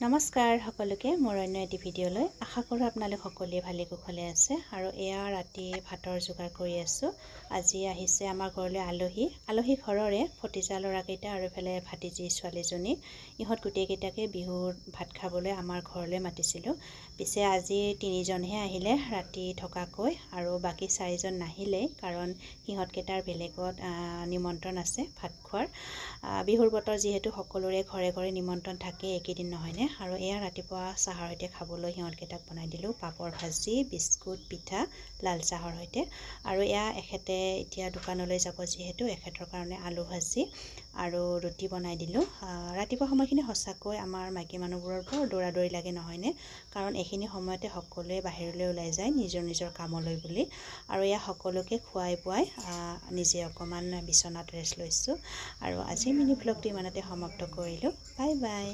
নমস্কাৰ সকলোকে মোৰ অন্য এটি ভিডিঅ'লৈ আশা কৰোঁ আপোনালোক সকলোৱে ভালে কুশলে আছে আৰু এয়া ৰাতি ভাতৰ যোগাৰ কৰি আছোঁ। আজি আহিছে আমাৰ ঘৰলৈ আলহী ঘৰৰে ভতিজা ল'ৰাকেইটা আৰু এফালে ভাতিজী ছোৱালীজনী। ইহঁত গোটেইকেইটাকে বিহুৰ ভাত খাবলৈ আমাৰ ঘৰলৈ মাতিছিলোঁ। পিছে আজি 3জনহে আহিলে ৰাতি থকাকৈ আৰু বাকী 4জন নাহিলেই, কাৰণ সিহঁতকেইটাৰ বেলেগত নিমন্ত্ৰণ আছে ভাত খোৱাৰ। বিহুৰ বতৰ যিহেতু সকলোৰে ঘৰে ঘৰে নিমন্ত্ৰণ থাকে, একেদিন নহয়নে। আৰু এয়া ৰাতিপুৱা চাহৰ সৈতে খাবলৈ সিহঁতকেইটাক বনাই দিলোঁ পাপৰ ভাজি, বিস্কুট, পিঠা, লাল চাহৰ সৈতে। আৰু এয়া এখেতে এতিয়া দোকানলৈ যাব যিহেতু এখেতৰ কাৰণে আলু ভাজি আৰু ৰুটি বনাই দিলোঁ। ৰাতিপুৱা সময়খিনি সঁচাকৈ আমাৰ মাইকী মানুহবোৰৰ বৰ দৌৰা দৌৰি লাগে নহয়নে, কাৰণ এইখিনি সময়তে সকলোৱে বাহিৰলৈ ওলাই যায় নিজৰ নিজৰ কামলৈ বুলি। আৰু এয়া সকলোকে খুৱাই বোৱাই নিজে অকণমান বিচনাত ৰেষ্ট লৈছোঁ। আৰু আজিৰ মিনি ভ্লগটো ইমানতে সমাপ্ত কৰিলোঁ। Bye bye.